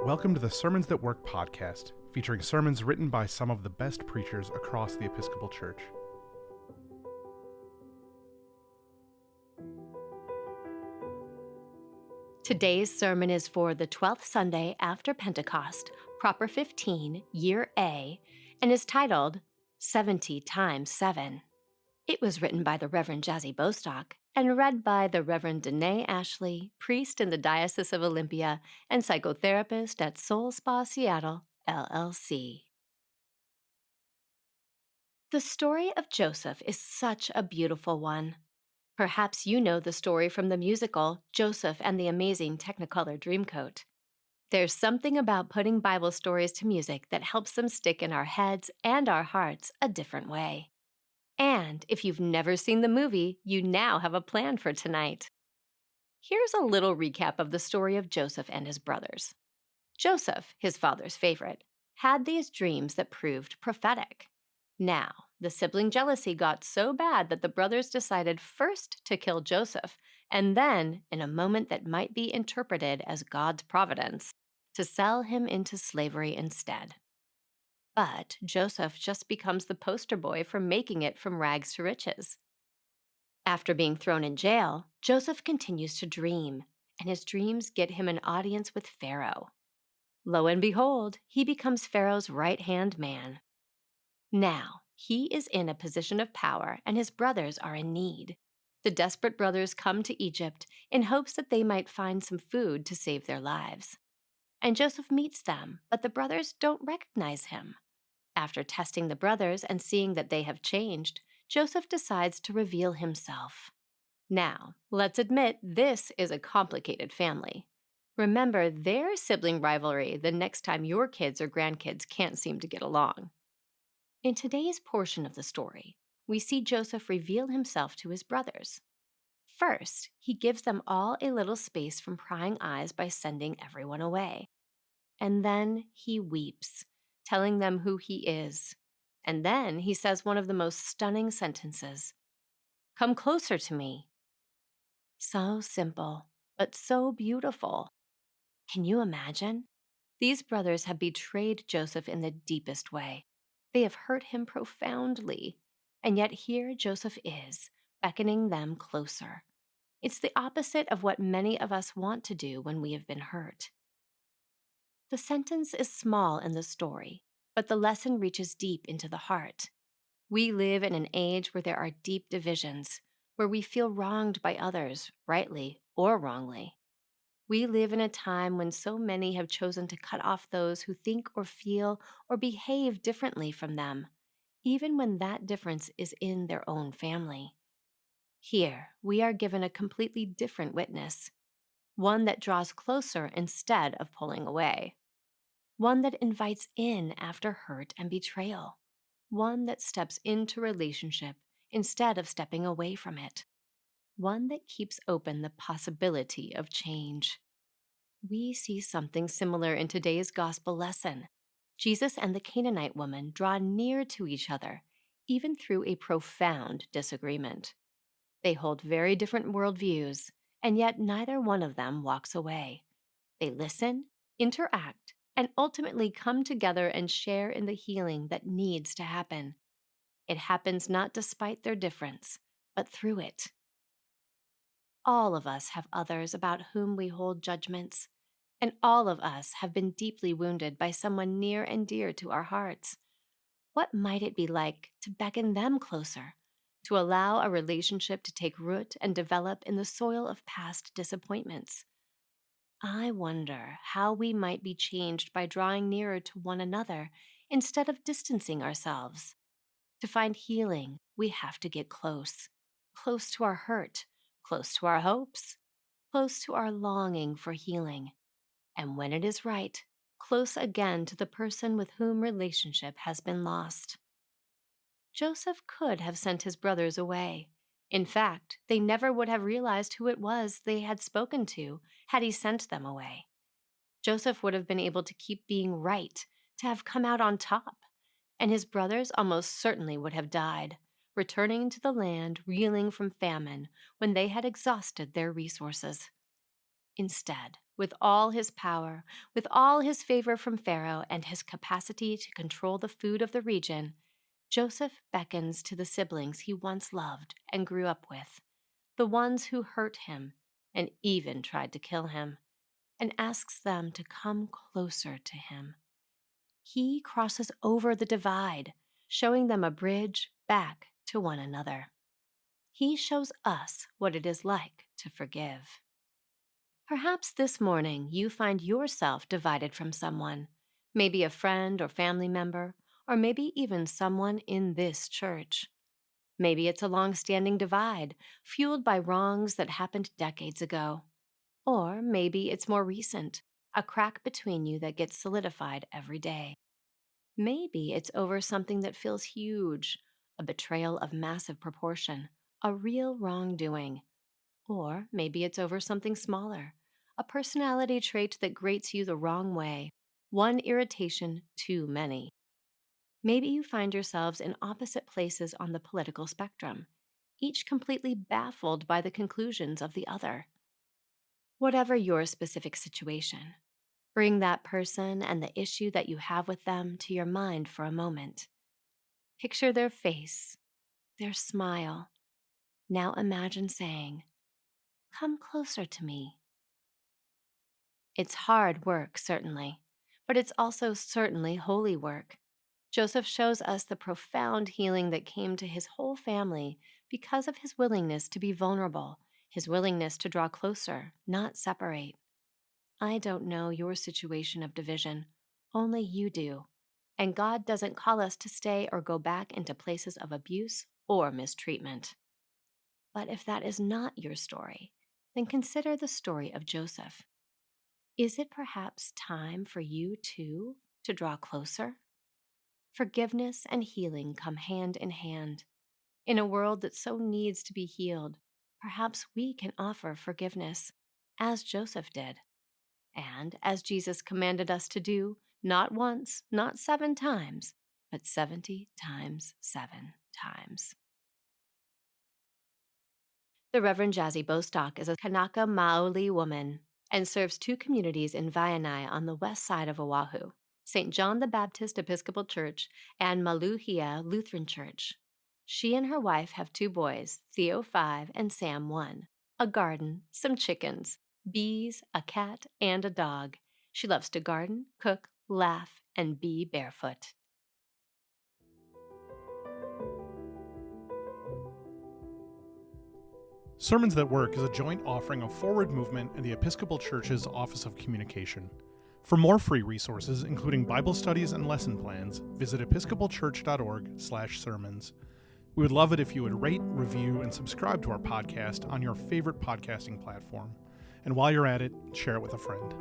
Welcome to the Sermons That Work podcast, featuring sermons written by some of the best preachers across the Episcopal Church. Today's sermon is for the 12th Sunday after Pentecost, Proper 15, Year A, and is titled 70 times 7. It was written by the Reverend Jazzy Bostock and read by the Reverend Danáe Ashley, priest in the Diocese of Olympia and psychotherapist at Soul Spa Seattle, LLC. The story of Joseph is such a beautiful one. Perhaps you know the story from the musical Joseph and the Amazing Technicolor Dreamcoat. There's something about putting Bible stories to music that helps them stick in our heads and our hearts a different way. And if you've never seen the movie, you now have a plan for tonight. Here's a little recap of the story of Joseph and his brothers. Joseph, his father's favorite, had these dreams that proved prophetic. Now, the sibling jealousy got so bad that the brothers decided first to kill Joseph, and then, in a moment that might be interpreted as God's providence, to sell him into slavery instead. But Joseph just becomes the poster boy for making it from rags to riches. After being thrown in jail, Joseph continues to dream, and his dreams get him an audience with Pharaoh. Lo and behold, he becomes Pharaoh's right-hand man. Now, he is in a position of power, and his brothers are in need. The desperate brothers come to Egypt in hopes that they might find some food to save their lives. And Joseph meets them, but the brothers don't recognize him. After testing the brothers and seeing that they have changed, Joseph decides to reveal himself. Now, let's admit this is a complicated family. Remember their sibling rivalry the next time your kids or grandkids can't seem to get along. In today's portion of the story, we see Joseph reveal himself to his brothers. First, he gives them all a little space from prying eyes by sending everyone away. And then he weeps, telling them who he is. And then he says one of the most stunning sentences, "Come closer to me." So simple, but so beautiful. Can you imagine? These brothers have betrayed Joseph in the deepest way. They have hurt him profoundly. And yet here Joseph is, beckoning them closer. It's the opposite of what many of us want to do when we have been hurt. The sentence is small in the story, but the lesson reaches deep into the heart. We live in an age where there are deep divisions, where we feel wronged by others, rightly or wrongly. We live in a time when so many have chosen to cut off those who think or feel or behave differently from them, even when that difference is in their own family. Here, we are given a completely different witness, one that draws closer instead of pulling away, one that invites in after hurt and betrayal, one that steps into relationship instead of stepping away from it, one that keeps open the possibility of change. We see something similar in today's gospel lesson. Jesus and the Canaanite woman draw near to each other, even through a profound disagreement. They hold very different worldviews, and yet neither one of them walks away. They listen, interact, and ultimately come together and share in the healing that needs to happen. It happens not despite their difference, but through it. All of us have others about whom we hold judgments, and all of us have been deeply wounded by someone near and dear to our hearts. What might it be like to beckon them closer, to allow a relationship to take root and develop in the soil of past disappointments? I wonder how we might be changed by drawing nearer to one another instead of distancing ourselves. To find healing, we have to get close, close to our hurt, close to our hopes, close to our longing for healing. And when it is right, close again to the person with whom relationship has been lost. Joseph could have sent his brothers away. In fact, they never would have realized who it was they had spoken to had he sent them away. Joseph would have been able to keep being right, to have come out on top, and his brothers almost certainly would have died, returning to the land reeling from famine when they had exhausted their resources. Instead, With all his power, with all his favor from Pharaoh and his capacity to control the food of the region, Joseph beckons to the siblings he once loved and grew up with, the ones who hurt him and even tried to kill him, and asks them to come closer to him. He crosses over the divide, showing them a bridge back to one another. He shows us what it is like to forgive. Perhaps this morning you find yourself divided from someone, maybe a friend or family member, or maybe even someone in this church. Maybe it's a long-standing divide, fueled by wrongs that happened decades ago. Or maybe it's more recent, a crack between you that gets solidified every day. Maybe it's over something that feels huge, a betrayal of massive proportion, a real wrongdoing. Or maybe it's over something smaller, a personality trait that grates you the wrong way, one irritation too many. Maybe you find yourselves in opposite places on the political spectrum, each completely baffled by the conclusions of the other. Whatever your specific situation, bring that person and the issue that you have with them to your mind for a moment. Picture their face, their smile. Now imagine saying, "Come closer to me." It's hard work, certainly, but it's also certainly holy work. Joseph shows us the profound healing that came to his whole family because of his willingness to be vulnerable, his willingness to draw closer, not separate. I don't know your situation of division. Only you do. And God doesn't call us to stay or go back into places of abuse or mistreatment. But if that is not your story, then consider the story of Joseph. Is it perhaps time for you, too, to draw closer? Forgiveness and healing come hand in hand. In a world that so needs to be healed, perhaps we can offer forgiveness, as Joseph did. And as Jesus commanded us to do, not once, not 7 times, but 70 times 7 times. The Reverend Jazzy Bostock is a Kanaka Maoli woman and serves 2 communities in Waianae on the west side of Oahu, St. John the Baptist Episcopal Church and Maluhia Lutheran Church. She and her wife have 2 boys, Theo 5 and Sam 1, a garden, some chickens, bees, a cat, and a dog. She loves to garden, cook, laugh, and be barefoot. Sermons That Work is a joint offering of Forward Movement and the Episcopal Church's Office of Communication. For more free resources, including Bible studies and lesson plans, visit episcopalchurch.org/sermons. We would love it if you would rate, review, and subscribe to our podcast on your favorite podcasting platform. And while you're at it, share it with a friend.